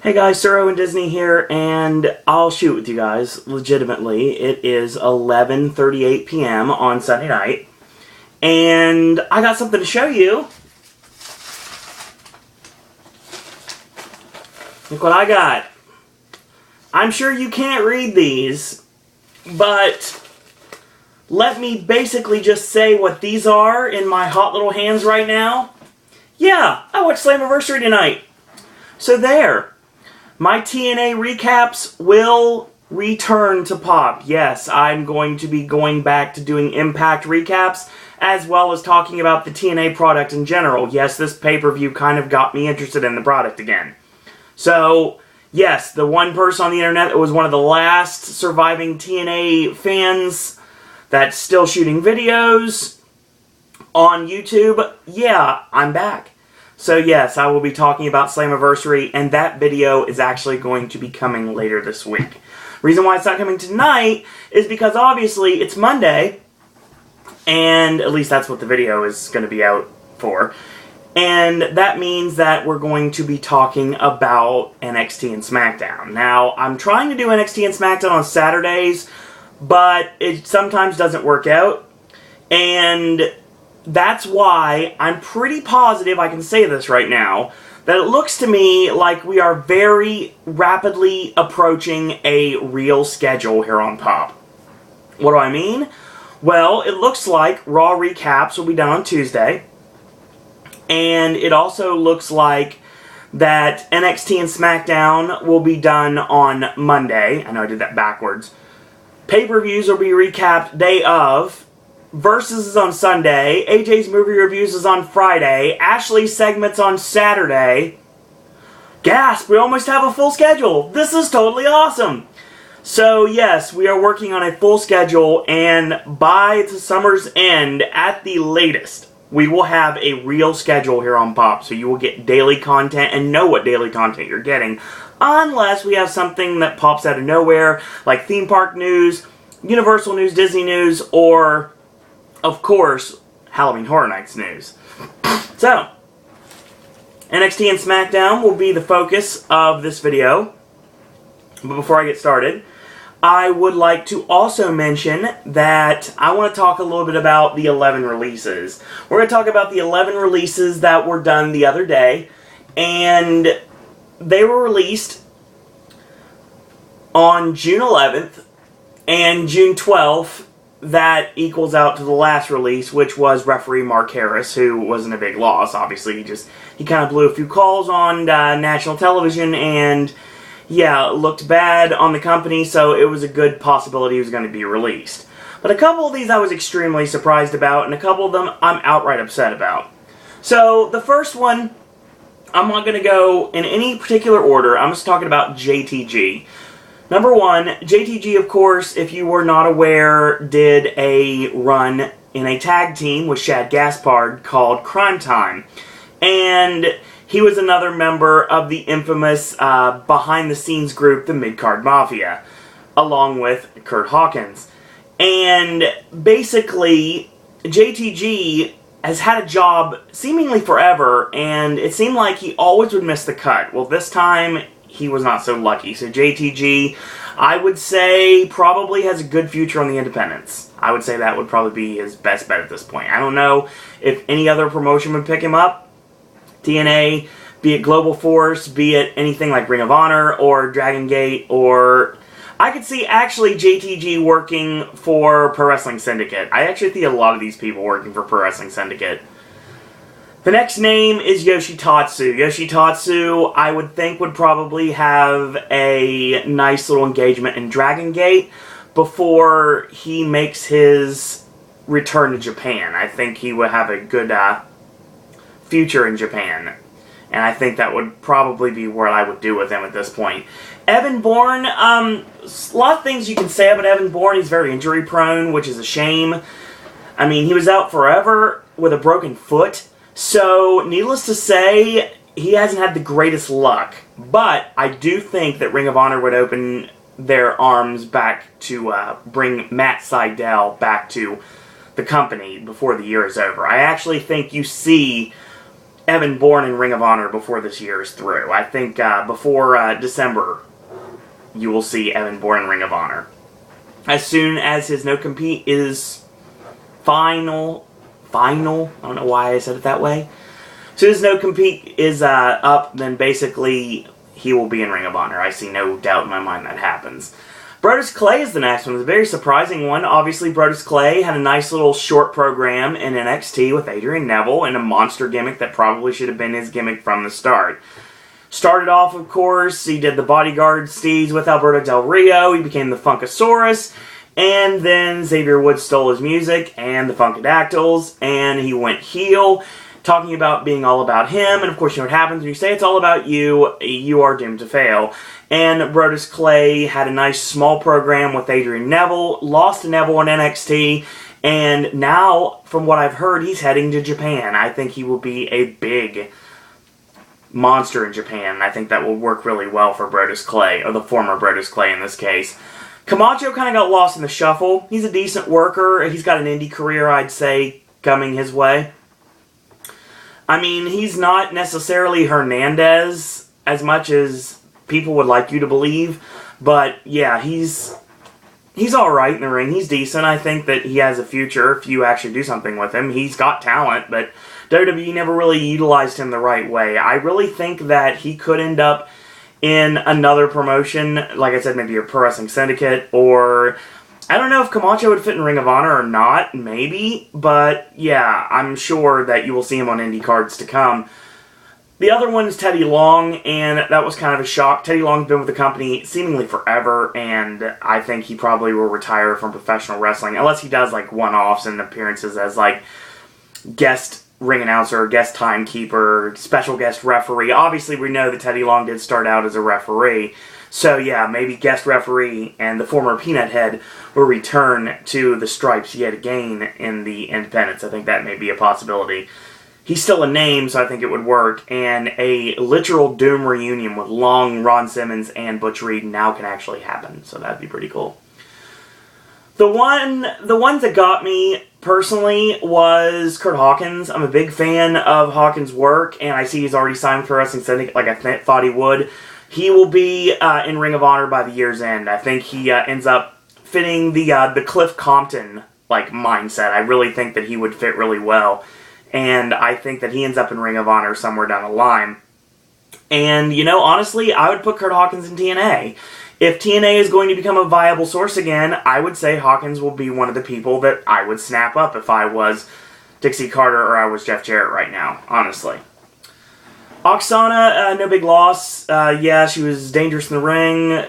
Hey guys, Sir Owen Disney here, and I'll shoot with you guys, legitimately. It is 11:38 p.m. on Sunday night, and I got something to show you. Look what I got. I'm sure you can't read these, but let me basically just say what these are in my hot little hands right now. Yeah, I watched Slammiversary tonight. So there. My TNA recaps will return to Pop. Yes, I'm going to be going back to doing Impact recaps, as well as talking about the TNA product in general. Yes, this pay-per-view kind of got me interested in the product again. So, yes, the one person on the internet that was one of the last surviving TNA fans that's still shooting videos on YouTube, yeah, I'm back. So yes, I will be talking about Slammiversary, and that video is actually going to be coming later this week. Reason why it's not coming tonight is because obviously it's Monday, and at least that's what the video is going to be out for. And that means that we're going to be talking about NXT and Smackdown. Now, I'm trying to do NXT and Smackdown on Saturdays, but it sometimes doesn't work out. And that's why I'm pretty positive, I can say this right now, that it looks to me like we are very rapidly approaching a real schedule here on Pop. What do I mean? Well, it looks like Raw recaps will be done on Tuesday. And it also looks like that NXT and SmackDown will be done on Monday. I know I did that backwards. Pay-per-views will be recapped day of. Versus is on Sunday. AJ's movie reviews is on Friday. Ashley's segments on Saturday. Gasp! We almost have a full schedule. This is totally awesome. So yes, we are working on a full schedule, and by the summer's end, at the latest, we will have a real schedule here on Pop. So you will get daily content and know what daily content you're getting, unless we have something that pops out of nowhere, like theme park news, Universal news, Disney news, or of course, Halloween Horror Nights news. So, NXT and SmackDown will be the focus of this video. But before I get started, I would like to also mention that I want to talk a little bit about the 11 releases. We're going to talk about the 11 releases that were done the other day. And they were released on June 11th and June 12th. That equals out to the last release, which was referee Mark Harris, who wasn't a big loss. Obviously, he kind of blew a few calls on national television, and yeah, looked bad on the company, so it was a good possibility he was going to be released. But a couple of these I was extremely surprised about, and a couple of them I'm outright upset about. So, the first one, I'm not going to go in any particular order. I'm just talking about JTG. Number one, JTG, of course, if you were not aware, did a run in a tag team with Shad Gaspard called Crime Time. And he was another member of the infamous behind-the-scenes group, the Midcard Mafia, along with Kurt Hawkins. And basically, JTG has had a job seemingly forever, and it seemed like he always would miss the cut. Well, this time he was not so lucky. So JTG, I would say, probably has a good future on the independents. I would say that would probably be his best bet at this point. I don't know if any other promotion would pick him up. TNA, be it Global Force, be it anything like Ring of Honor or Dragon Gate, or I could see actually JTG working for Pro Wrestling Syndicate. I actually see a lot of these people working for Pro Wrestling Syndicate. The next name is Yoshitatsu. Yoshitatsu, I would think, would probably have a nice little engagement in Dragon Gate before he makes his return to Japan. I think he would have a good future in Japan. And I think that would probably be what I would do with him at this point. Evan Bourne, a lot of things you can say about Evan Bourne. He's very injury prone, which is a shame. I mean, he was out forever with a broken foot. So, needless to say, he hasn't had the greatest luck. But I do think that Ring of Honor would open their arms back to bring Matt Sydal back to the company before the year is over. I actually think you see Evan Bourne in Ring of Honor before this year is through. I think before December, you will see Evan Bourne in Ring of Honor. As soon as his no-compete is final, I don't know why I said it that way. As soon as no-compete is up, then basically he will be in Ring of Honor. I see no doubt in my mind that happens. Brodus Clay is the next one. It's a very surprising one. Obviously, Brodus Clay had a nice little short program in NXT with Adrian Neville and a monster gimmick that probably should have been his gimmick from the start. Started off, of course, he did the bodyguard steeds with Alberto Del Rio. He became the Funkasaurus. And then Xavier Woods stole his music and the Funkadactyls. And he went heel, talking about being all about him. And of course, you know what happens when you say it's all about you, you are doomed to fail. And Brodus Clay had a nice small program with Adrian Neville, lost to Neville in NXT, and now, from what I've heard, he's heading to Japan. I think he will be a big monster in Japan, and I think that will work really well for Brodus Clay, or the former Brodus Clay in this case. Camacho kind of got lost in the shuffle. He's a decent worker. He's got an indie career, I'd say, coming his way. I mean, he's not necessarily Hernandez as much as people would like you to believe, but yeah, he's alright in the ring. He's decent. I think that he has a future if you actually do something with him. He's got talent, but WWE never really utilized him the right way. I really think that he could end up in another promotion, like I said, maybe a Pro Wrestling Syndicate, or I don't know if Camacho would fit in Ring of Honor or not, maybe, but yeah, I'm sure that you will see him on indie cards to come. The other one is Teddy Long, and that was kind of a shock. Teddy Long's been with the company seemingly forever, and I think he probably will retire from professional wrestling, unless he does like one-offs and appearances as like guest ring announcer, guest timekeeper, special guest referee. Obviously, we know that Teddy Long did start out as a referee, so yeah, maybe guest referee and the former Peanut Head will return to the stripes yet again in the independents. I think that may be a possibility. He's still a name, so I think it would work. And a literal Doom reunion with Long, Ron Simmons, and Butch Reed now can actually happen. So that'd be pretty cool. The ones that got me personally was Kurt Hawkins. I'm a big fan of Hawkins' work, and I see he's already signed with Pro Wrestling Syndicate like I thought he would. He will be in Ring of Honor by the year's end. I think he ends up fitting the Cliff Compton like mindset. I really think that he would fit really well. And I think that he ends up in Ring of Honor somewhere down the line. And, you know, honestly, I would put Kurt Hawkins in TNA. If TNA is going to become a viable source again, I would say Hawkins will be one of the people that I would snap up if I was Dixie Carter or I was Jeff Jarrett right now, honestly. Oksana, no big loss. Yeah, she was dangerous in the ring.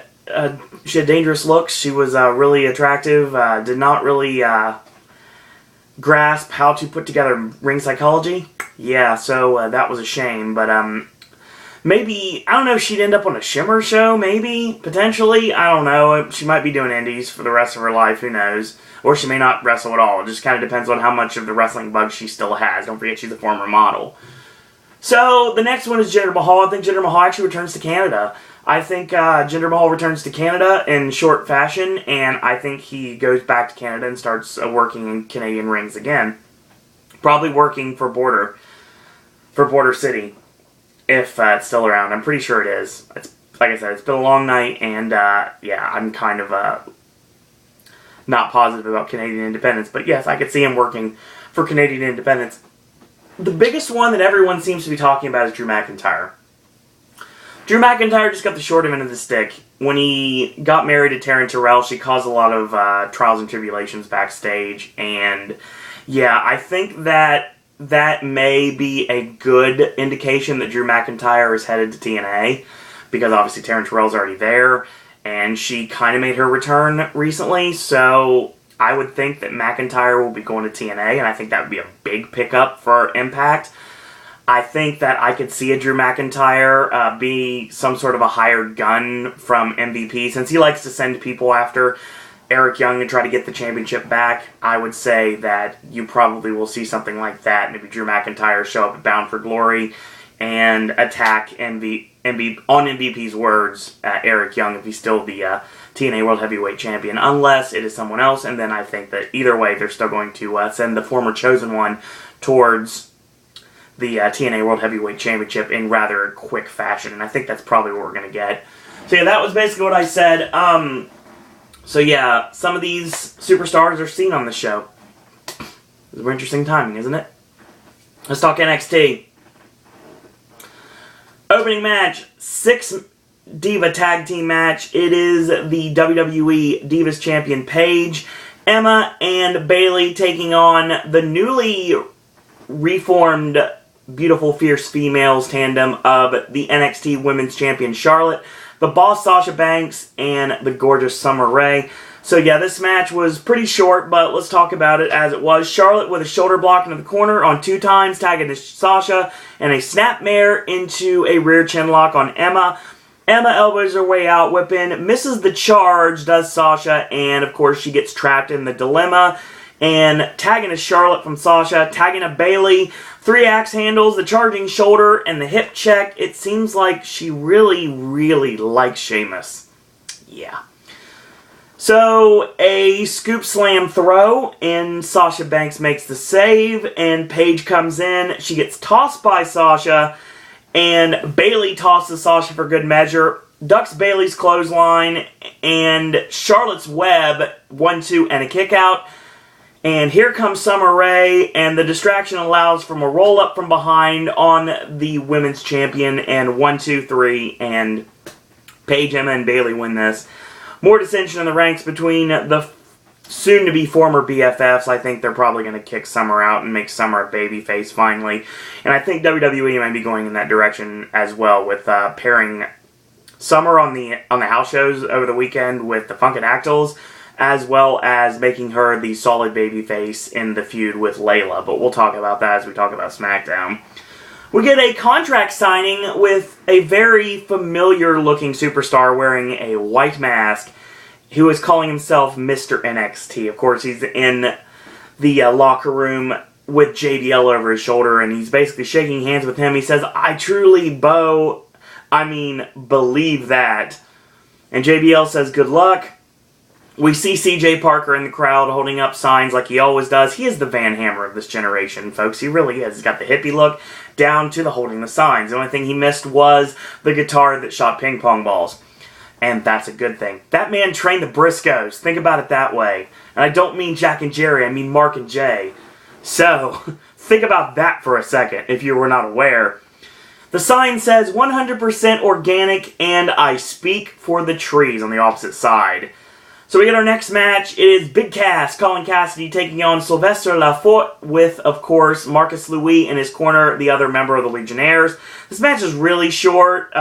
She had dangerous looks. She was really attractive. Did not really grasp how to put together ring psychology. Yeah, so that was a shame, but maybe, I don't know if she'd end up on a Shimmer show, maybe, potentially, I don't know. She might be doing indies for the rest of her life, who knows, or she may not wrestle at all. It just kind of depends on how much of the wrestling bug she still has. Don't forget she's a former model. So, the next one is Jinder Mahal. I think Jinder Mahal actually returns to Canada. I think Jinder Mahal returns to Canada in short fashion, and I think he goes back to Canada and starts working in Canadian rings again. Probably working for Border City, if it's still around. I'm pretty sure it is. It's, like I said, it's been a long night, and yeah, I'm kind of not positive about Canadian independence, but yes, I could see him working for Canadian independence. The biggest one that everyone seems to be talking about is Drew McIntyre. Drew McIntyre just got the short end of the stick. When he got married to Taryn Terrell, she caused a lot of trials and tribulations backstage. And yeah, I think that may be a good indication that Drew McIntyre is headed to TNA. Because obviously Taryn Terrell's already there. And she kind of made her return recently. So I would think that McIntyre will be going to TNA. And I think that would be a big pickup for Impact. I think that I could see a Drew McIntyre be some sort of a hired gun from MVP. Since he likes to send people after Eric Young and try to get the championship back, I would say that you probably will see something like that. Maybe Drew McIntyre show up at Bound for Glory and attack on MVP's words, Eric Young, if he's still the TNA World Heavyweight Champion, unless it is someone else. And then I think that either way, they're still going to send the former Chosen One towards the TNA World Heavyweight Championship in rather quick fashion, and I think that's probably what we're going to get. So yeah, that was basically what I said. So yeah, some of these superstars are seen on the show. It's an interesting timing, isn't it? Let's talk NXT. Opening match, 6 Diva Tag Team match. It is the WWE Divas Champion Paige, Emma, and Bayley taking on the newly reformed Beautiful Fierce Females tandem of the NXT Women's Champion Charlotte, the Boss Sasha Banks, and the gorgeous Summer Rae. So yeah, this match was pretty short, but let's talk about it as it was. Charlotte with a shoulder block into the corner on 2 times, tagging to Sasha, and a snapmare into a rear chin lock on Emma. Emma elbows her way out, whipping, misses the charge, does Sasha, and of course she gets trapped in the dilemma. And tagging to Charlotte from Sasha, tagging to Bayley, 3 axe handles, the charging shoulder, and the hip check. It seems like she really, really likes Sheamus. Yeah. So, a scoop slam throw, and Sasha Banks makes the save, and Paige comes in. She gets tossed by Sasha, and Bayley tosses Sasha for good measure, ducks Bayley's clothesline, and Charlotte's web, 1-2, and a kick out. And here comes Summer Rae, and the distraction allows from a roll-up from behind on the women's champion, and 1, 2, 3, and Paige, Emma, and Bayley win this. More dissension in the ranks between the soon-to-be former BFFs. I think they're probably going to kick Summer out and make Summer a babyface finally. And I think WWE might be going in that direction as well, with pairing Summer on the house shows over the weekend with the Funkadactyls, as well as making her the solid babyface in the feud with Layla. But we'll talk about that as we talk about SmackDown. We get a contract signing with a very familiar-looking superstar wearing a white mask who is calling himself Mr. NXT. Of course, he's in the locker room with JBL over his shoulder, and he's basically shaking hands with him. He says, "I truly believe that." And JBL says, "Good luck." We see CJ Parker in the crowd holding up signs like he always does. He is the Van Hammer of this generation, folks. He really is. He's got the hippie look down to the holding the signs. The only thing he missed was the guitar that shot ping pong balls. And that's a good thing. That man trained the Briscoes. Think about it that way. And I don't mean Jack and Jerry. I mean Mark and Jay. So, think about that for a second, if you were not aware. The sign says 100% organic, and I speak for the trees on the opposite side. So we get our next match. It is Big Cass, Colin Cassidy, taking on Sylvester Lafort with, of course, Marcus Louis in his corner, the other member of the Legionnaires. This match is really short.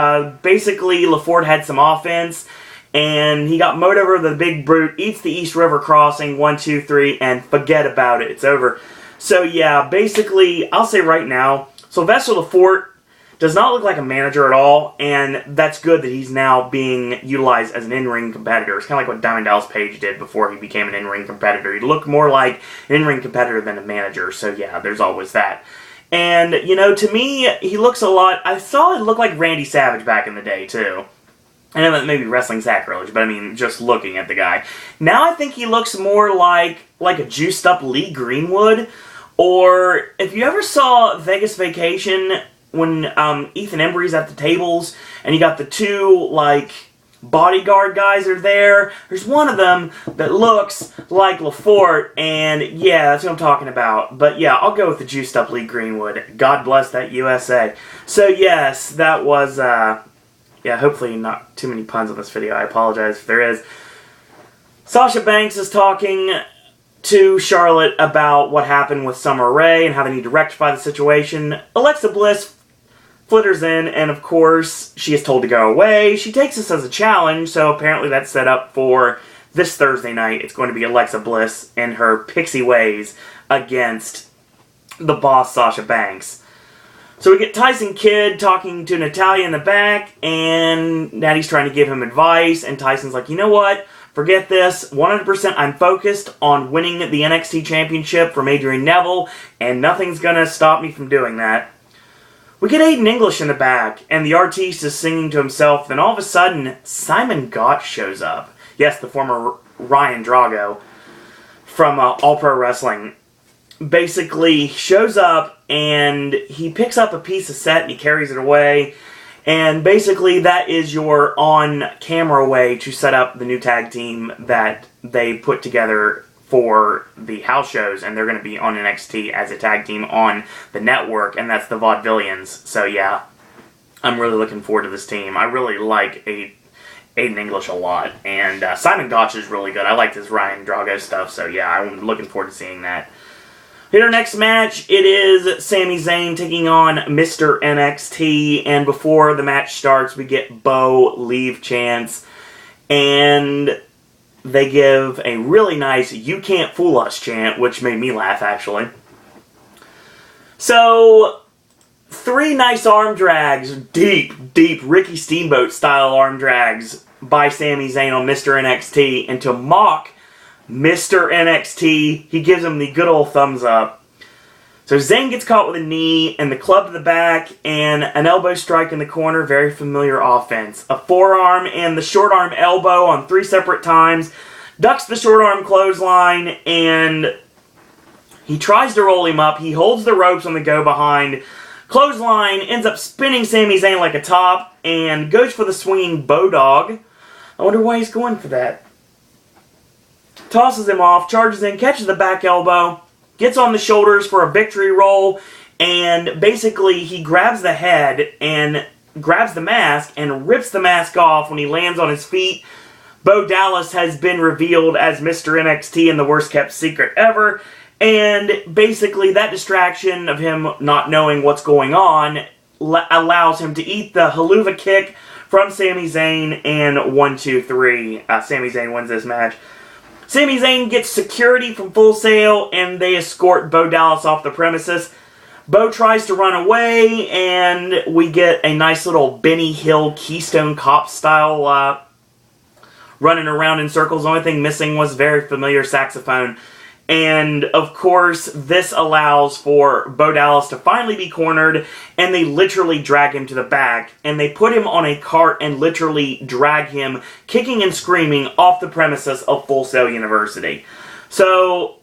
Basically, Lafort had some offense, and he got mowed over the big brute, eats the East River Crossing, 1, 2, 3, and forget about it. It's over. So yeah, basically, I'll say right now, Sylvester Lafort does not look like a manager at all, and that's good that he's now being utilized as an in-ring competitor. It's kind of like what Diamond Dallas Page did before he became an in-ring competitor. He looked more like an in-ring competitor than a manager, so yeah, there's always that. And, you know, to me, he looks a lot... I saw it look like Randy Savage back in the day, too. I know that may be wrestling sacrilege, but I mean, just looking at the guy. Now I think he looks more like a juiced-up Lee Greenwood, or if you ever saw Vegas Vacation... when Ethan Embry's at the tables, and you got the 2, bodyguard guys are there. There's one of them that looks like Lafort, and yeah, that's what I'm talking about. But yeah, I'll go with the juiced up Lee Greenwood. God bless that USA. So yes, that was, hopefully not too many puns on this video. I apologize if there is. Sasha Banks is talking to Charlotte about what happened with Summer Rae and how they need to rectify the situation. Alexa Bliss flitters in, and of course, she is told to go away. She takes this as a challenge, so apparently that's set up for this Thursday night. It's going to be Alexa Bliss in her pixie ways against the boss, Sasha Banks. So we get Tyson Kidd talking to Natalya in the back, and Natty's trying to give him advice, and Tyson's like, you know what? Forget this. 100% I'm focused on winning the NXT Championship from Adrian Neville, and nothing's going to stop me from doing that. We get Aiden English in the back, and the artiste is singing to himself, then all of a sudden, Simon Gotch shows up. Yes, the former Ryan Drago from All Pro Wrestling. Basically, shows up, and he picks up a piece of set and he carries it away. And basically that is your on-camera way to set up the new tag team that they put together for the house shows, and they're going to be on NXT as a tag team on the network, and that's the Vaudevillians. So yeah, I'm really looking forward to this team. I really like Aiden English a lot, and Simon Gotch is really good. I like this Ryan Drago stuff, so yeah, I'm looking forward to seeing that. In our next match, it is Sami Zayn taking on Mr. NXT, and before the match starts, we get Bo leave chants, and they give a really nice "You Can't Fool Us" chant, which made me laugh, actually. So, 3 nice arm drags, deep Ricky Steamboat style arm drags by Sami Zayn on Mr. NXT, and to mock Mr. NXT, he gives him the good old thumbs up. So Zayn gets caught with a knee and the club to the back and an elbow strike in the corner. Very familiar offense. A forearm and the short arm elbow on 3 separate times. Ducks the short arm clothesline and he tries to roll him up. He holds the ropes on the go behind. Clothesline ends up spinning Sami Zayn like a top and goes for the swinging Bodog. I wonder why he's going for that. Tosses him off, charges in, catches the back elbow, gets on the shoulders for a victory roll, and basically he grabs the head and grabs the mask and rips the mask off when he lands on his feet. Bo Dallas has been revealed as Mr. NXT in the worst kept secret ever, and basically that distraction of him not knowing what's going on allows him to eat the haluva kick from Sami Zayn, and 1, 2, 3. Sami Zayn wins this match. Sami Zayn gets security from Full Sail, and they escort Bo Dallas off the premises. Bo tries to run away, and we get a nice little Benny Hill Keystone Cop style running around in circles. The only thing missing was very familiar saxophone. And, of course, this allows for Bo Dallas to finally be cornered, and they literally drag him to the back, and they put him on a cart and literally drag him, kicking and screaming, off the premises of Full Sail University. So,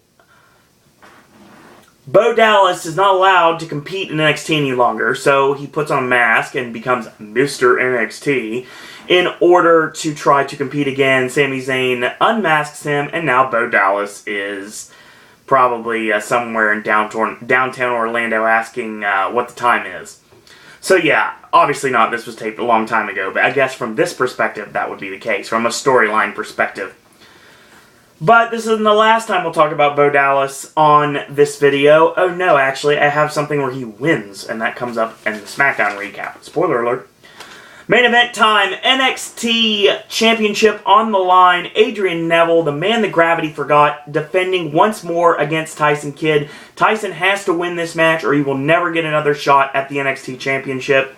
Bo Dallas is not allowed to compete in NXT any longer, so he puts on a mask and becomes Mr. NXT. In order to try to compete again, Sami Zayn unmasks him, and now Bo Dallas is probably somewhere in downtown Orlando asking what the time is. So yeah, obviously not. This was taped a long time ago, but I guess from this perspective, that would be the case, from a storyline perspective. But this isn't the last time we'll talk about Bo Dallas on this video. Oh no, actually, I have something where he wins, and that comes up in the Smackdown recap. Spoiler alert. Main event time, NXT Championship on the line. Adrian Neville, the man the gravity forgot, defending once more against Tyson Kidd. Tyson has to win this match or he will never get another shot at the NXT Championship.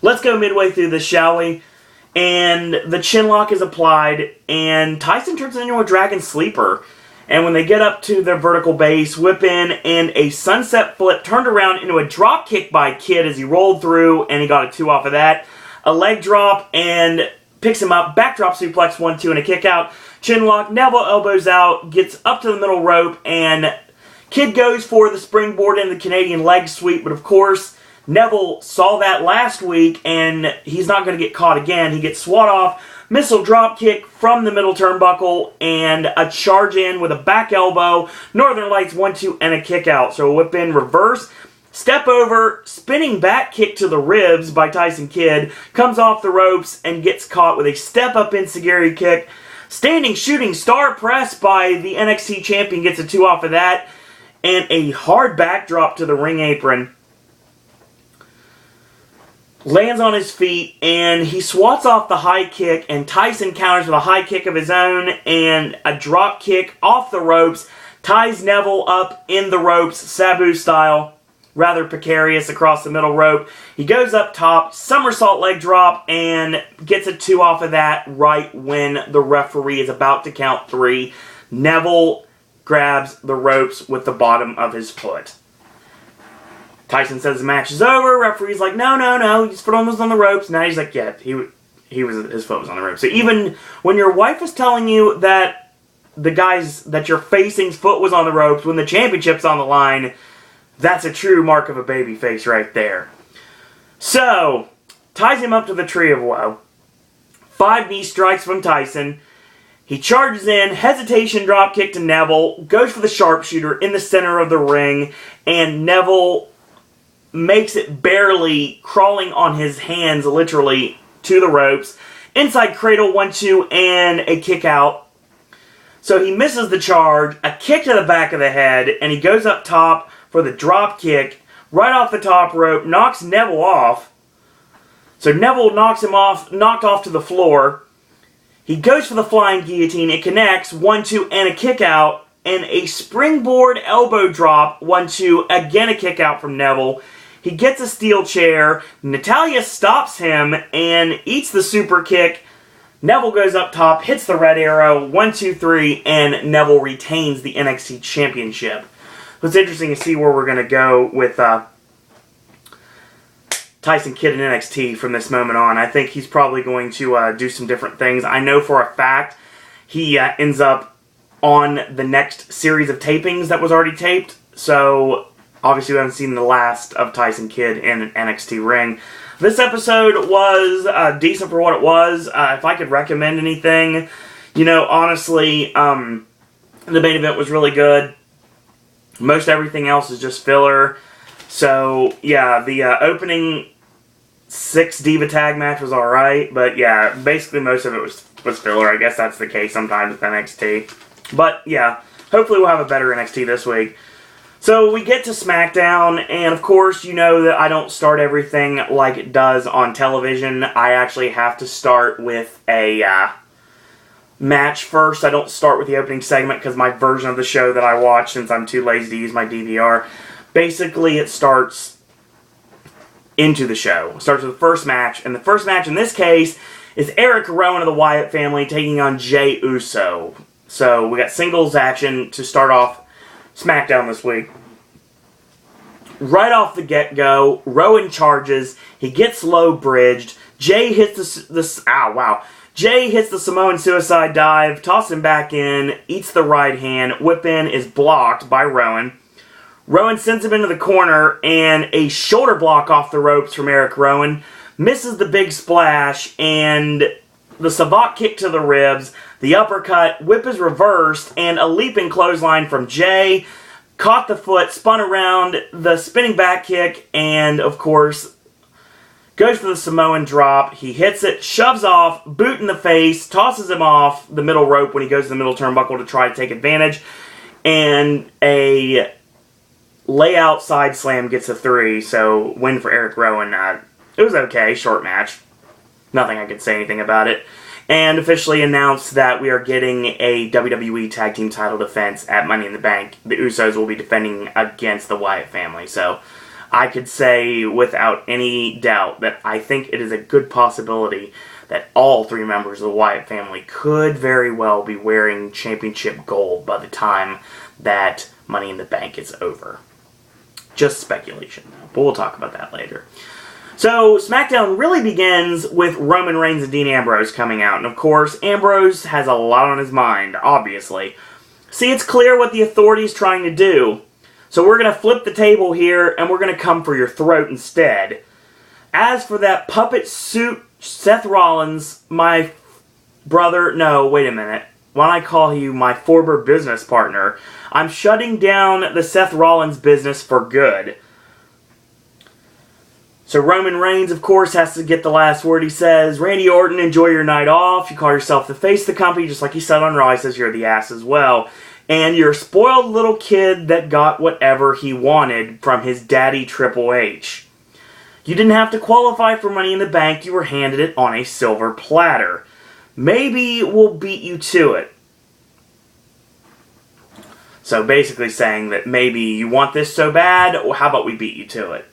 Let's go midway through this, shall we? And the chinlock is applied, and Tyson turns into a Dragon Sleeper. And when they get up to their vertical base, whip in, and a sunset flip turned around into a drop kick by Kidd as he rolled through, and he got a 2 off of that. A leg drop, and picks him up, backdrop suplex, 1, 2, and a kick out. Chinlock, Neville elbows out, gets up to the middle rope, and Kidd goes for the springboard and the Canadian leg sweep, but of course, Neville saw that last week, and he's not going to get caught again. He gets swat off. Missile drop kick from the middle turnbuckle, and a charge in with a back elbow, Northern Lights 1, 2, and a kick out. So a whip in reverse, step over, spinning back kick to the ribs by Tyson Kidd, comes off the ropes and gets caught with a step up enziguri kick. Standing shooting star press by the NXT champion, gets a 2 off of that, and a hard backdrop to the ring apron. Lands on his feet, and he swats off the high kick, and Tyson counters with a high kick of his own, and a drop kick off the ropes, ties Neville up in the ropes, Sabu style, rather precarious across the middle rope. He goes up top, somersault leg drop, and gets a 2 off of that right when the referee is about to count 3. Neville grabs the ropes with the bottom of his foot. Tyson says the match is over. Referee's like, no, his foot was on the ropes. Now he's like, yeah, his foot was on the ropes. So even when your wife is telling you that the guys that you're facing's foot was on the ropes, when the championship's on the line, That's a true mark of a babyface right there. So, ties him up to the Tree of Woe. 5 knee strikes from Tyson. He charges in, hesitation drop kick to Neville, goes for the sharpshooter in the center of the ring, and Neville makes it barely, crawling on his hands literally to the ropes. Inside cradle 1-2 and a kick out. So he misses the charge, a kick to the back of the head, and he goes up top for the drop kick right off the top rope, knocks Neville off. So Neville knocks him off, knocked off to the floor. He goes for the flying guillotine. It connects, 1-2 and a kick out, and a springboard elbow drop, 1-2, again a kick out from Neville. He gets a steel chair. Natalya stops him and eats the super kick. Neville goes up top, hits the red arrow, 1-2-3, and Neville retains the NXT Championship. So it's interesting to see where we're going to go with Tyson Kidd in NXT from this moment on. I think he's probably going to do some different things. I know for a fact he ends up on the next series of tapings that was already taped. So obviously we haven't seen the last of Tyson Kidd in an NXT ring. This episode was decent for what it was. If I could recommend anything, honestly, the main event was really good. Most everything else is just filler. So, yeah, the opening 6 Diva tag match was alright, but yeah, basically most of it was filler. I guess that's the case sometimes with NXT. But yeah, hopefully we'll have a better NXT this week. So we get to SmackDown, and of course you know that I don't start everything like it does on television. I actually have to start with a match first. I don't start with the opening segment because my version of the show that I watch, since I'm too lazy to use my DVR, basically it starts into the show. It starts with the first match, and the first match in this case is Eric Rowan of the Wyatt family taking on Jey Uso. So we got singles action to start off SmackDown this week. Right off the get-go, Rowan charges. He gets low bridged. Jey hits Jey hits the Samoan suicide dive, tosses him back in, eats the right hand. Whip in is blocked by Rowan. Rowan sends him into the corner, and a shoulder block off the ropes from Eric Rowan. Misses the big splash, and the savate kick to the ribs. The uppercut, whip is reversed, and a leaping clothesline from Jey. Caught the foot, spun around, the spinning back kick, and of course, goes for the Samoan drop. He hits it, shoves off, boot in the face, tosses him off the middle rope when he goes to the middle turnbuckle to try to take advantage. And a layout side slam gets a 3, so win for Eric Rowan. It was okay, short match. Nothing I could say anything about it. And officially announced that we are getting a WWE Tag Team title defense at Money in the Bank. The Usos will be defending against the Wyatt family. So I could say without any doubt that I think it is a good possibility that all 3 members of the Wyatt family could very well be wearing championship gold by the time that Money in the Bank is over. Just speculation, though, but we'll talk about that later. So, SmackDown really begins with Roman Reigns and Dean Ambrose coming out. And of course, Ambrose has a lot on his mind, obviously. See, it's clear what the Authority is trying to do. So we're going to flip the table here, and we're going to come for your throat instead. As for that puppet suit Seth Rollins, my brother... No, wait a minute. Why don't I call you my former business partner? I'm shutting down the Seth Rollins business for good. So Roman Reigns, of course, has to get the last word. He says, Randy Orton, enjoy your night off. You call yourself the face of the company, just like he said on Raw. He says you're the ass as well. And you're a spoiled little kid that got whatever he wanted from his daddy Triple H. You didn't have to qualify for Money in the Bank. You were handed it on a silver platter. Maybe we'll beat you to it. So basically saying that maybe you want this so bad, or how about we beat you to it?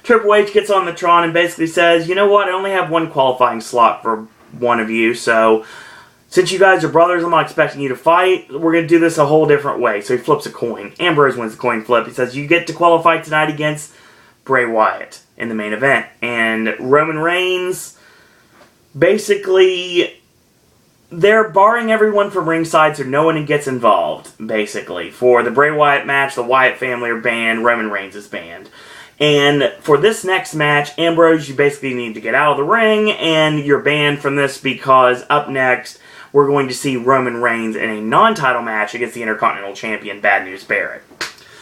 Triple H gets on the Tron and basically says, you know what, I only have one qualifying slot for one of you, so since you guys are brothers, I'm not expecting you to fight. We're going to do this a whole different way. So he flips a coin. Ambrose wins the coin flip. He says, you get to qualify tonight against Bray Wyatt in the main event. And Roman Reigns basically they're barring everyone from ringside so no one gets involved, basically. For the Bray Wyatt match, the Wyatt family are banned, Roman Reigns is banned. And for this next match, Ambrose, you basically need to get out of the ring, and you're banned from this because up next, we're going to see Roman Reigns in a non-title match against the Intercontinental Champion, Bad News Barrett.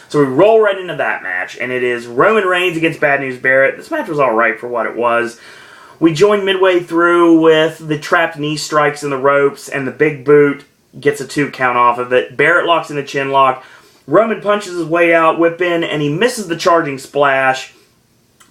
So we roll right into that match, and it is Roman Reigns against Bad News Barrett. This match was alright for what it was. We joined midway through with the trapped knee strikes in the ropes, and the big boot gets a 2 count off of it. Barrett locks in a chin lock. Roman punches his way out, whip in, and he misses the charging splash.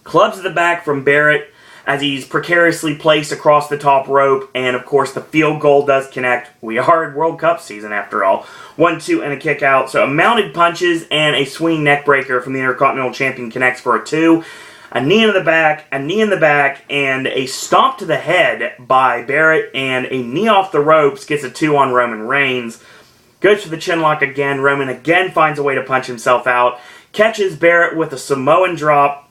Clubs to the back from Barrett as he's precariously placed across the top rope, and of course the field goal does connect. We are in World Cup season after all. 1-2 and a kick out. So a mounted punches and a swing neck breaker from the Intercontinental Champion connects for a 2. A knee in the back, a knee in the back, and a stomp to the head by Barrett, and a knee off the ropes gets a 2 on Roman Reigns. Goes for the chin lock again. Roman again finds a way to punch himself out. Catches Barrett with a Samoan drop.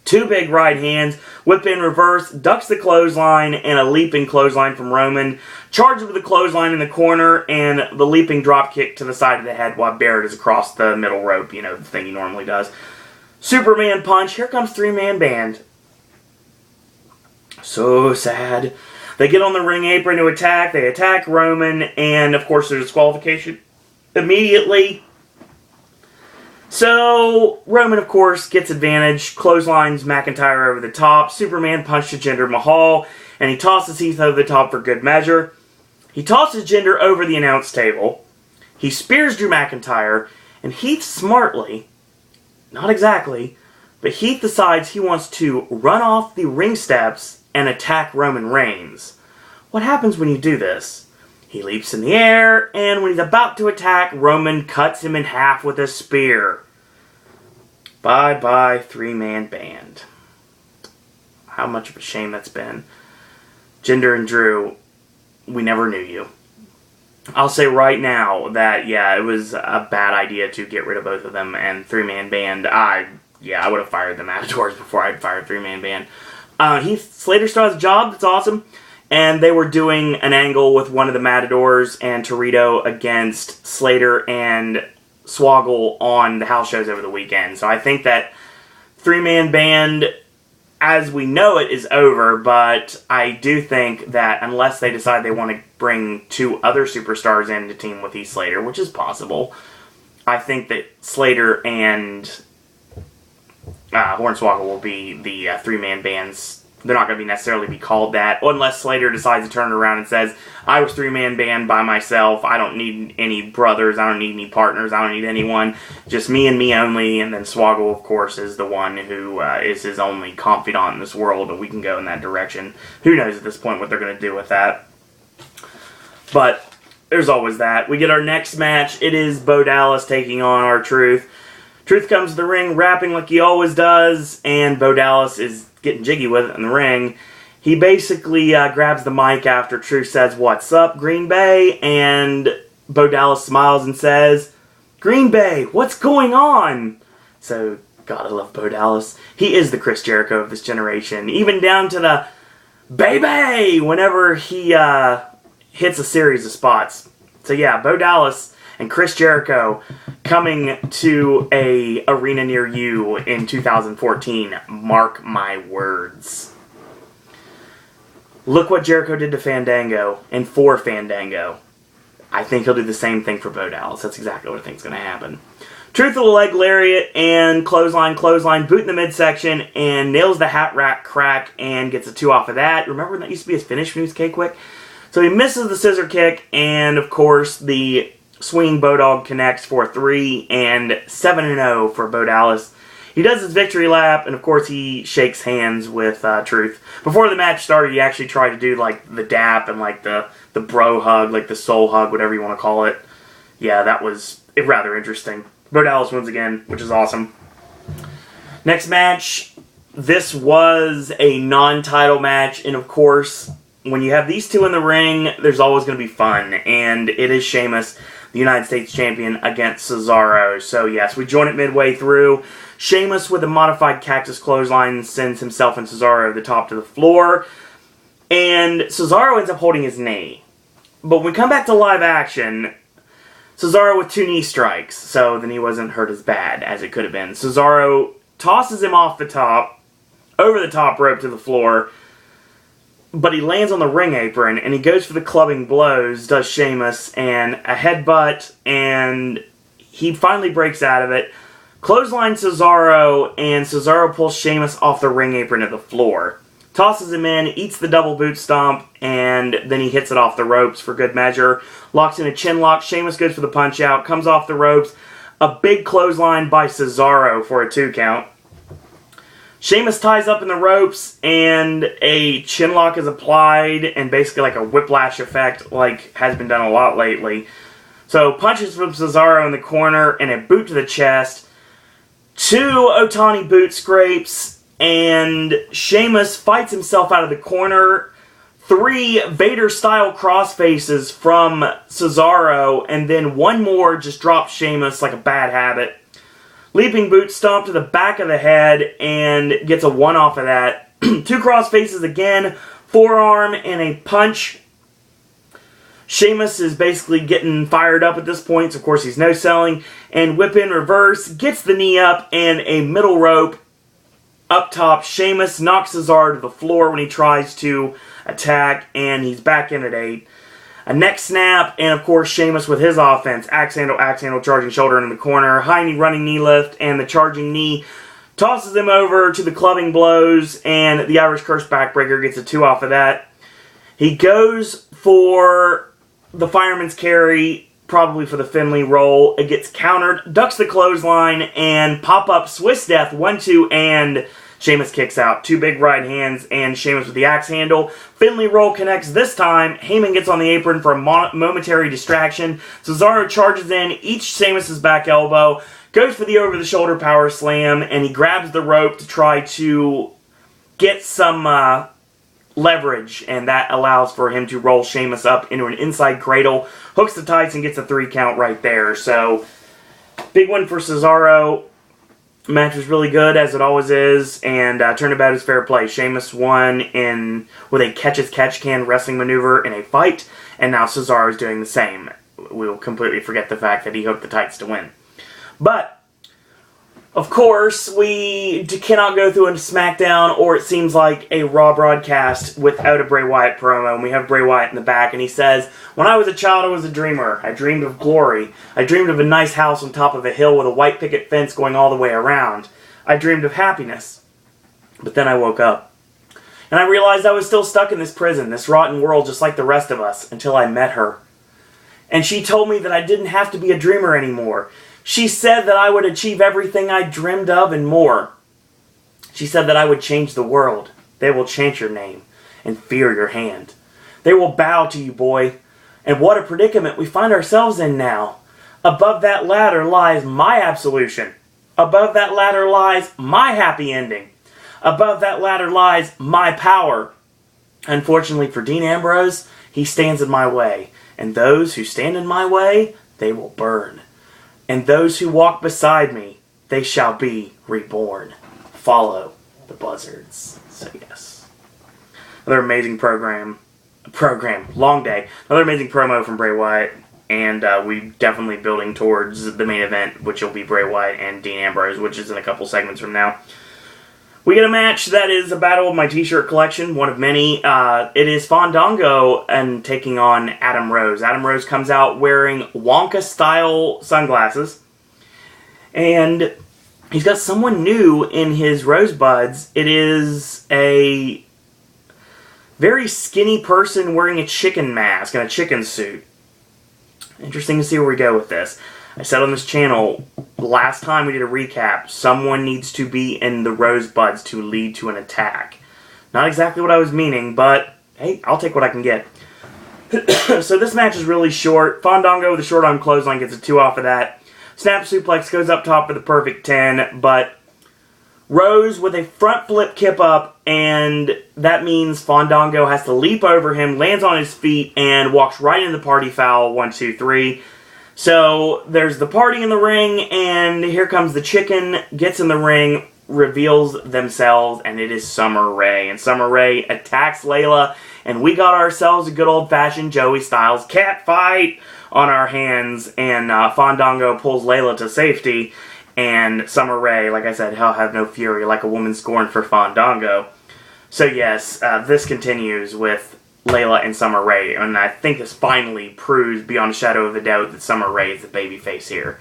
2 big right hands. Whip in reverse. Ducks the clothesline and a leaping clothesline from Roman. Charges with a clothesline in the corner and the leaping drop kick to the side of the head while Barrett is across the middle rope. You know, the thing he normally does. Superman punch. Here comes 3-man band. So sad. They get on the ring apron to attack. They attack Roman, and of course there's disqualification immediately. So Roman, of course, gets advantage. Clotheslines McIntyre over the top. Superman punch to Jinder Mahal, and he tosses Heath over the top for good measure. He tosses Jinder over the announce table. He spears Drew McIntyre, and Heath smartly, not exactly, but Heath decides he wants to run off the ring steps and attack Roman Reigns. What happens when you do this? He leaps in the air, and when he's about to attack, Roman cuts him in half with a spear. Bye-bye, 3-man band. How much of a shame that's been. Jinder and Drew, we never knew you. I'll say right now that, yeah, it was a bad idea to get rid of both of them, and 3-man band, I would have fired the Matadors before I'd fired 3-man band. Heath Slater still has a job, that's awesome, and they were doing an angle with one of the Matadors and Torito against Slater and Swoggle on the house shows over the weekend, so I think that 3-man band, as we know it, is over, but I do think that unless they decide they want to bring 2 other superstars in to team with Heath Slater, which is possible, I think that Slater and Hornswoggle will be the 3-man bands. They're not going to necessarily be called that, unless Slater decides to turn it around and says, I was 3-man band by myself, I don't need any brothers, I don't need any partners, I don't need anyone, just me and me only, and then Swoggle, of course, is the one who is his only confidant in this world, and we can go in that direction. Who knows at this point what they're going to do with that. But there's always that. We get our next match. It is Bo Dallas taking on R-Truth. Truth comes to the ring rapping like he always does, and Bo Dallas is getting jiggy with it in the ring. He basically grabs the mic after Truth says, "What's up, Green Bay?" And Bo Dallas smiles and says, "Green Bay, what's going on?" So, God, I love Bo Dallas. He is the Chris Jericho of this generation, even down to the baby whenever he hits a series of spots. So yeah, Bo Dallas and Chris Jericho coming to a arena near you in 2014. Mark my words. Look what Jericho did to Fandango and for Fandango. I think he'll do the same thing for Bo Dallas. That's exactly what I think is going to happen. Truth of the leg lariat and clothesline, boot in the midsection, and nails the hat rack crack and gets a 2 off of that. Remember that used to be his finish when he was K-Quick? So he misses the scissor kick, and of course the swinging Bodog connects for 3 and 7-0 for Bo Dallas. He does his victory lap, and of course he shakes hands with Truth. Before the match started, he actually tried to do like the dap and like the bro hug, like the soul hug, whatever you want to call it. Yeah, that was rather interesting. Bo Dallas wins again, which is awesome. Next match, this was a non-title match, and of course, when you have these two in the ring, there's always going to be fun, and it is Sheamus, the United States Champion, against Cesaro. So yes, we join it midway through. Sheamus with a modified cactus clothesline sends himself and Cesaro over the top to the floor, and Cesaro ends up holding his knee. But when we come back to live action, Cesaro with 2 knee strikes, so the knee wasn't hurt as bad as it could have been. Cesaro tosses him off the top, over the top rope to the floor, but he lands on the ring apron, and he goes for the clubbing blows, does Sheamus, and a headbutt, and he finally breaks out of it. Clothesline Cesaro, and Cesaro pulls Sheamus off the ring apron to the floor. Tosses him in, eats the double boot stomp, and then he hits it off the ropes for good measure. Locks in a chin lock. Sheamus goes for the punch out, comes off the ropes. A big clothesline by Cesaro for a 2 count. Sheamus ties up in the ropes, and a chin lock is applied, and basically like a whiplash effect, like has been done a lot lately. So punches from Cesaro in the corner, and a boot to the chest. 2 Otani boot scrapes, and Sheamus fights himself out of the corner. 3 Vader-style crossfaces from Cesaro, and then 1 more just drops Sheamus like a bad habit. Leaping boot stomp to the back of the head, and gets a 1 off of that. 2 crossfaces again, forearm, and a punch. Sheamus is basically getting fired up at this point, so of course he's no-selling. And whip in reverse, gets the knee up, and a middle rope up top. Sheamus knocks Cesaro to the floor when he tries to attack, and he's back in at 8. A neck snap, and of course Sheamus with his offense. Axe handle, charging shoulder in the corner. High knee, running knee lift, and the charging knee tosses him over to the clubbing blows, and the Irish Curse backbreaker gets a 2 off of that. He goes for the fireman's carry, probably for the Finley roll. It gets countered, ducks the clothesline, and pop-up Swiss Death 1-2, and Sheamus kicks out. 2 big right hands, and Sheamus with the axe handle. Finley roll connects this time. Heyman gets on the apron for a momentary distraction. Cesaro charges in, eats Sheamus' back elbow, goes for the over-the-shoulder power slam, and he grabs the rope to try to get some leverage, and that allows for him to roll Sheamus up into an inside cradle, hooks the tights, and gets a 3 count right there. So, big one for Cesaro. Match was really good, as it always is, and turnabout is fair play. Sheamus won with a catch-as-catch-can wrestling maneuver in a fight, and now Cesaro is doing the same. We will completely forget the fact that he hooked the tights to win. But, of course, we cannot go through a SmackDown, or it seems like a Raw broadcast, without a Bray Wyatt promo, and we have Bray Wyatt in the back, and he says, "When I was a child, I was a dreamer. I dreamed of glory. I dreamed of a nice house on top of a hill with a white picket fence going all the way around. I dreamed of happiness. But then I woke up. And I realized I was still stuck in this prison, this rotten world, just like the rest of us, until I met her. And she told me that I didn't have to be a dreamer anymore. She said that I would achieve everything I dreamed of and more. She said that I would change the world. They will chant your name and fear your hand. They will bow to you, boy. And what a predicament we find ourselves in now. Above that ladder lies my absolution. Above that ladder lies my happy ending. Above that ladder lies my power. Unfortunately for Dean Ambrose, he stands in my way. And those who stand in my way, they will burn. And those who walk beside me, they shall be reborn. Follow the buzzards." So yes. Another amazing program. Long day. Another amazing promo from Bray Wyatt. And we definitely building towards the main event, which will be Bray Wyatt and Dean Ambrose, which is in a couple segments from now. We get a match that is a battle of my t-shirt collection, one of many. It is Fandango and taking on Adam Rose. Adam Rose comes out wearing Wonka-style sunglasses. And he's got someone new in his rosebuds. It is a very skinny person wearing a chicken mask and a chicken suit. Interesting to see where we go with this. I said on this channel, last time we did a recap, someone needs to be in the rosebuds to lead to an attack. Not exactly what I was meaning, but hey, I'll take what I can get. So this match is really short. Fandango with a short arm clothesline gets a 2 off of that. Snap suplex goes up top for the perfect 10, but Rose with a front flip kip up, and that means Fandango has to leap over him, lands on his feet, and walks right into the party foul. 1, 2, 3. So there's the party in the ring, and here comes the chicken, gets in the ring, reveals themselves, and it is Summer Rae. And Summer Rae attacks Layla and we got ourselves a good old-fashioned Joey Styles cat fight on our hands, and Fandango pulls Layla to safety, and Summer Rae, like I said, hell have no fury, like a woman scorned for Fandango. So yes, this continues with Layla and Summer Rae, and I think this finally proves beyond a shadow of a doubt that Summer Rae is the babyface here.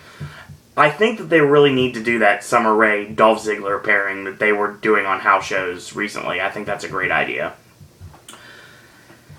I think that they really need to do that Summer Rae Dolph Ziggler pairing that they were doing on house shows recently. I think that's a great idea.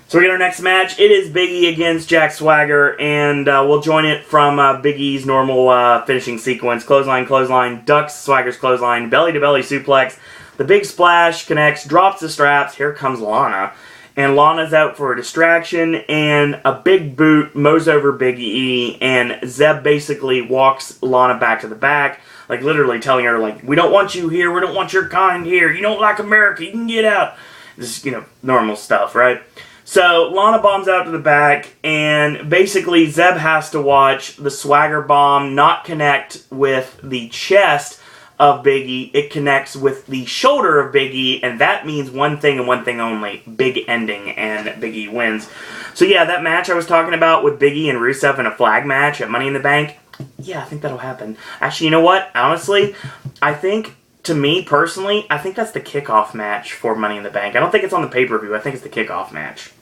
So we get our next match. It is Big E against Jack Swagger, and we'll join it from Big E's normal finishing sequence. Clothesline, ducks Swagger's clothesline, belly-to-belly suplex. The big splash connects, drops the straps. Here comes Lana. And Lana's out for a distraction, and a big boot mows over Big E, and Zeb basically walks Lana back to the back, like literally telling her, like, we don't want you here, we don't want your kind here, you don't like America, you can get out. This is, normal stuff, right? So, Lana bombs out to the back, and basically Zeb has to watch the Swagger bomb not connect with the chest of Big E. It connects with the shoulder of Big E, and that means one thing and one thing only. Big ending, and Big E wins. So yeah, that match I was talking about with Big E and Rusev in a flag match at Money in the Bank, yeah, I think that'll happen. Actually, you know what? Honestly, I think, to me, personally, I think that's the kickoff match for Money in the Bank. I don't think it's on the pay-per-view. I think it's the kickoff match.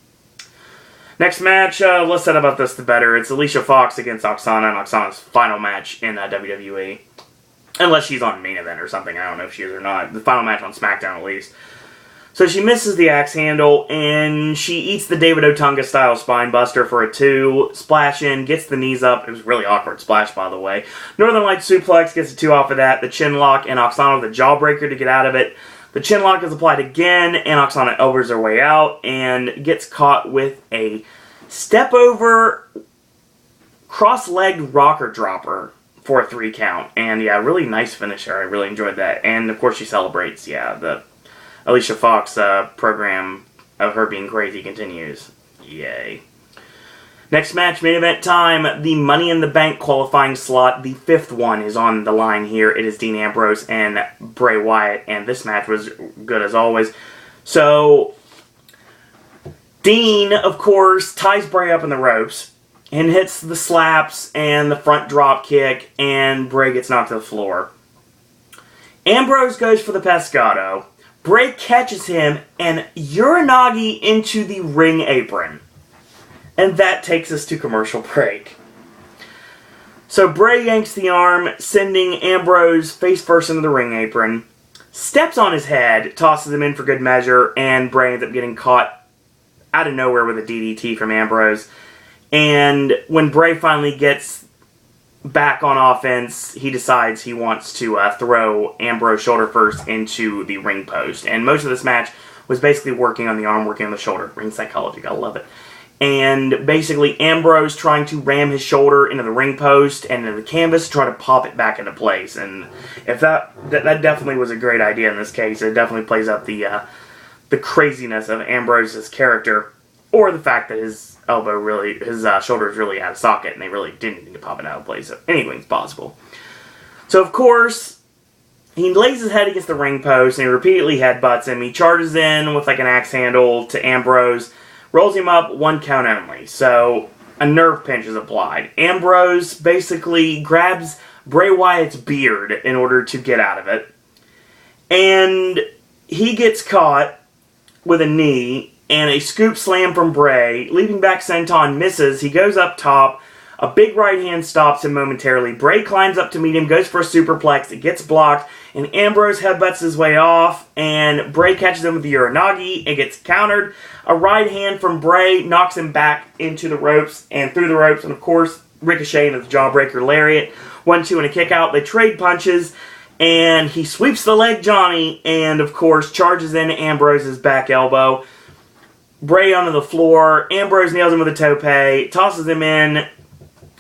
Next match, less said about this, the better. It's Alicia Fox against Oksana, and Oksana's final match in WWE. Unless she's on main event or something. I don't know if she is or not. The final match on SmackDown, at least. So she misses the axe handle, and she eats the David Otunga-style spine buster for a 2. Splash in, gets the knees up. It was a really awkward splash, by the way. Northern Light suplex, gets a 2 off of that. The chin lock, and Oksana with a jawbreaker to get out of it. The chin lock is applied again, and Oksana elbows her way out, and gets caught with a step-over, cross-legged rocker dropper for a 3 count. And yeah, really nice finisher. I really enjoyed that. And of course she celebrates, yeah, the Alicia Fox program of her being crazy continues. Yay. Next match, main event time, the Money in the Bank qualifying slot. The 5th one is on the line here. It is Dean Ambrose and Bray Wyatt, and this match was good as always. So, Dean, of course, ties Bray up in the ropes and hits the slaps and the front drop kick, and Bray gets knocked to the floor. Ambrose goes for the Pescado. Bray catches him and Uranagi into the ring apron. And that takes us to commercial break. So Bray yanks the arm, sending Ambrose face first into the ring apron, steps on his head, tosses him in for good measure, and Bray ends up getting caught out of nowhere with a DDT from Ambrose. And when Bray finally gets back on offense, he decides he wants to throw Ambrose shoulder first into the ring post. And most of this match was basically working on the arm, working on the shoulder. Ring psychology, gotta love it. And basically Ambrose trying to ram his shoulder into the ring post and into the canvas to try to pop it back into place. And if that definitely was a great idea in this case. It definitely plays out the craziness of Ambrose's character, or the fact that his shoulder is really out of socket and they really didn't need to pop it out of place. So anything's possible. So of course, he lays his head against the ring post and he repeatedly headbutts him. He charges in with like an axe handle to Ambrose, rolls him up, 1 count only. So a nerve pinch is applied. Ambrose basically grabs Bray Wyatt's beard in order to get out of it. And he gets caught with a knee and a scoop slam from Bray. Leaping back senton misses. He goes up top. A big right hand stops him momentarily. Bray climbs up to meet him, goes for a superplex. It gets blocked, and Ambrose headbutts his way off, and Bray catches him with the Uranagi and gets countered. A right hand from Bray knocks him back into the ropes and through the ropes, and of course, Ricochet into the jawbreaker lariat. 1-2 and a kick out. They trade punches, and he sweeps the leg Johnny, and of course, charges in Ambrose's back elbow. Bray onto the floor. Ambrose nails him with a tope, tosses him in.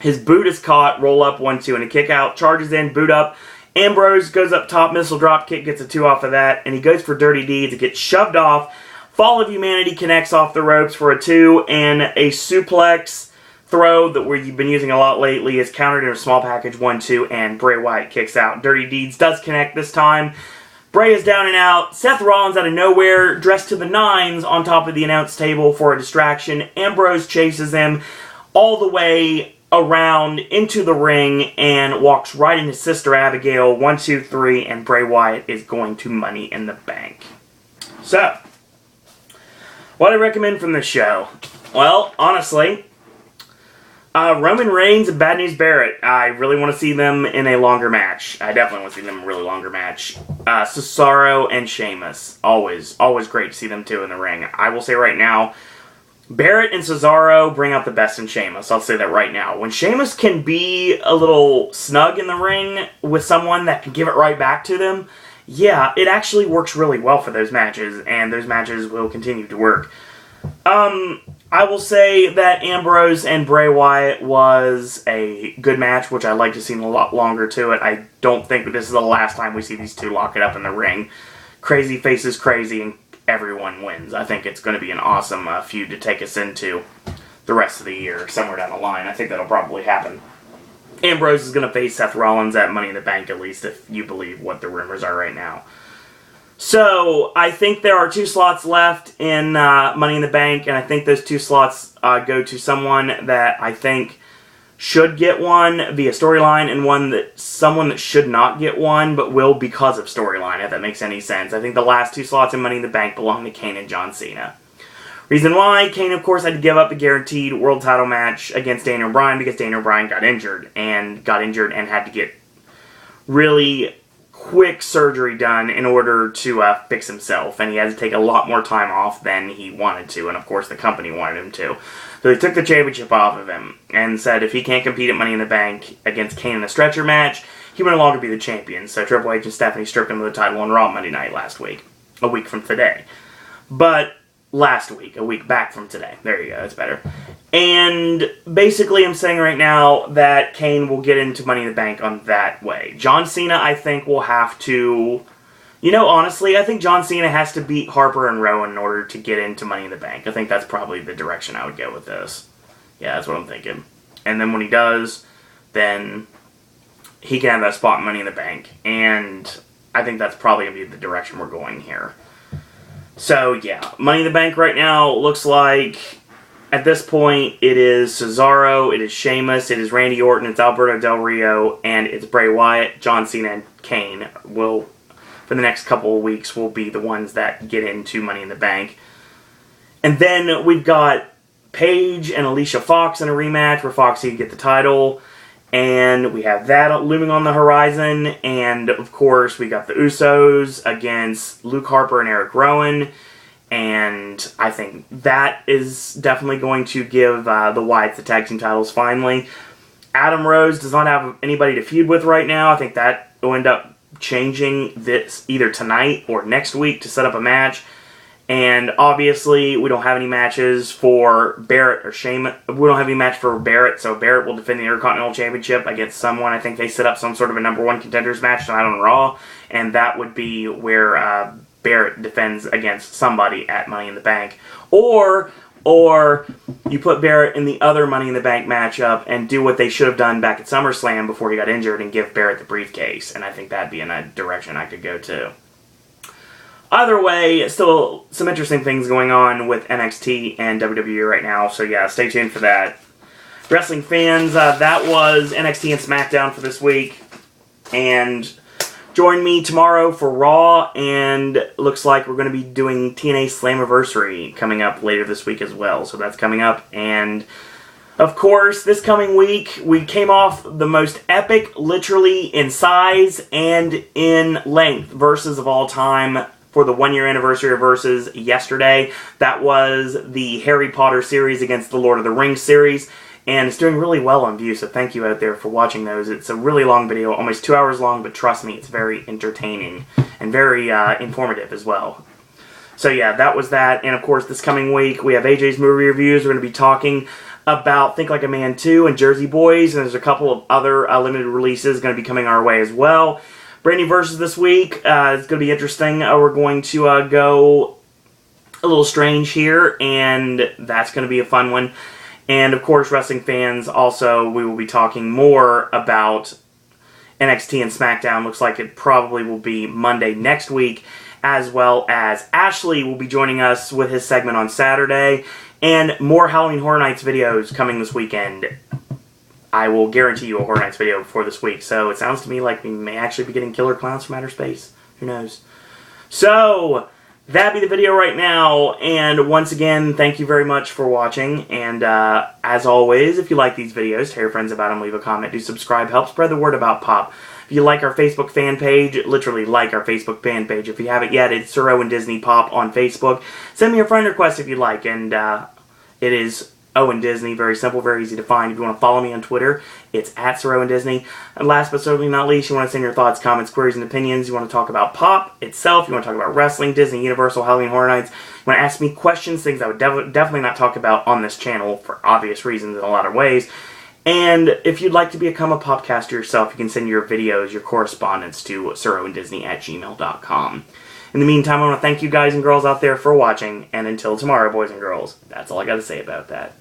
His boot is caught, roll up, 1-2, and a kick out, charges in, boot up. Ambrose goes up top, missile drop kick, gets a 2 off of that, and he goes for Dirty Deeds. It gets shoved off. Fall of Humanity connects off the ropes for a 2, and a suplex throw that we've been using a lot lately is countered in a small package, 1-2, and Bray Wyatt kicks out. Dirty Deeds does connect this time. Bray is down and out. Seth Rollins out of nowhere, dressed to the nines on top of the announce table for a distraction. Ambrose chases him all the way around into the ring and walks right into Sister Abigail. 1, 2, 3, and Bray Wyatt is going to Money in the Bank. So, what I recommend from this show? Well, honestly, Roman Reigns and Bad News Barrett. I really want to see them in a longer match. I definitely want to see them in a really longer match. Cesaro and Sheamus. Always great to see them two in the ring. I will say right now, Barrett and Cesaro bring out the best in Sheamus. I'll say that right now. When Sheamus can be a little snug in the ring with someone that can give it right back to them, yeah, it actually works really well for those matches, and those matches will continue to work. I will say that Ambrose and Bray Wyatt was a good match, which I'd like to see a lot longer to it. I don't think this is the last time we see these two lock it up in the ring. Crazy faces crazy, and everyone wins. I think it's going to be an awesome feud to take us into the rest of the year, somewhere down the line. I think that'll probably happen. Ambrose is going to face Seth Rollins at Money in the Bank, at least, if you believe what the rumors are right now. So, I think there are 2 slots left in Money in the Bank, and I think those 2 slots go to someone that I think should get one via storyline, and someone that should not get one, but will because of storyline, if that makes any sense. I think the last 2 slots in Money in the Bank belong to Kane and John Cena. Reason why, Kane, of course, had to give up the guaranteed world title match against Daniel Bryan because Daniel Bryan got injured and had to get really quick surgery done in order to fix himself, and he had to take a lot more time off than he wanted to, and of course the company wanted him to. So they took the championship off of him and said if he can't compete at Money in the Bank against Kane in a stretcher match, he will no longer be the champion. So Triple H and Stephanie stripped him of the title on Raw Monday night last week, a week from today. But last week, a week back from today. There you go, that's better. And basically I'm saying right now that Kane will get into Money in the Bank on that way. John Cena, I think, will have to... honestly, I think John Cena has to beat Harper and Rowan in order to get into Money in the Bank. I think that's probably the direction I would go with this. Yeah, that's what I'm thinking. And then when he does, then he can have that spot in Money in the Bank. And I think that's probably going to be the direction we're going here. So, yeah, Money in the Bank right now looks like, at this point, it is Cesaro, it is Sheamus, it is Randy Orton, it's Alberto Del Rio, and it's Bray Wyatt. John Cena and Kane will, for the next couple of weeks, will be the ones that get into Money in the Bank. And then we've got Paige and Alicia Fox in a rematch where Foxy can get the title. And we have that looming on the horizon. And, of course, we got the Usos against Luke Harper and Eric Rowan. And I think that is definitely going to give the Wyatts the tag team titles finally. Adam Rose does not have anybody to feud with right now. I think that will end up changing this either tonight or next week to set up a match. And obviously, we don't have any matches for Barrett or Sheamus. We don't have any match for Barrett, so Barrett will defend the Intercontinental Championship against someone. I think they set up some sort of a number 1 contenders match tonight on Raw, and that would be where Barrett defends against somebody at Money in the Bank. Or you put Barrett in the other Money in the Bank matchup and do what they should have done back at SummerSlam before he got injured and give Barrett the briefcase, and I think that'd be in a direction I could go to. Either way, still some interesting things going on with NXT and WWE right now, so yeah, stay tuned for that. Wrestling fans, that was NXT and Smackdown for this week, and join me tomorrow for Raw, and looks like we're going to be doing TNA Slammiversary coming up later this week as well, so that's coming up, and of course, this coming week, we came off the most epic, literally in size and in length, versus of all time for the 1-year anniversary of Versus yesterday. That was the Harry Potter series against the Lord of the Rings series, and it's doing really well on views, so thank you out there for watching those. It's a really long video, almost 2 hours long, but trust me, it's very entertaining and very informative as well. So yeah, that was that, and of course, this coming week, we have AJ's movie reviews. We're going to be talking about Think Like a Man 2 and Jersey Boys, and there's a couple of other limited releases going to be coming our way as well. Brand new Versus this week. It's going to be interesting. We're going to go a little strange here, and that's going to be a fun one. And, of course, wrestling fans, also, we will be talking more about NXT and Smackdown. Looks like it probably will be Monday next week, as well as Ashley will be joining us with his segment on Saturday, and more Halloween Horror Nights videos coming this weekend. I will guarantee you a Horror Nights video before this week, so it sounds to me like we may actually be getting Killer Clowns from Outer Space. Who knows? So, that'd be the video right now, and once again, thank you very much for watching, and as always, if you like these videos, tell your friends about them, leave a comment, do subscribe, help spread the word about Pop. If you like our Facebook fan page, literally like our Facebook fan page. If you haven't yet, it's Sir Owen Disney Pop on Facebook. Send me a friend request if you like, and it is Owen Disney. Very simple, very easy to find. If you want to follow me on Twitter, it's at Sir Owen Disney. And last but certainly not least, you want to send your thoughts, comments, queries, and opinions. You want to talk about Pop itself. You want to talk about wrestling, Disney, Universal, Halloween Horror Nights. You want to ask me questions, things I would definitely not talk about on this channel for obvious reasons in a lot of ways. And if you'd like to become a Popcaster yourself, you can send your videos, your correspondence to SirOwenDisney@gmail.com. In the meantime, I want to thank you guys and girls out there for watching, and until tomorrow, boys and girls, that's all I got to say about that.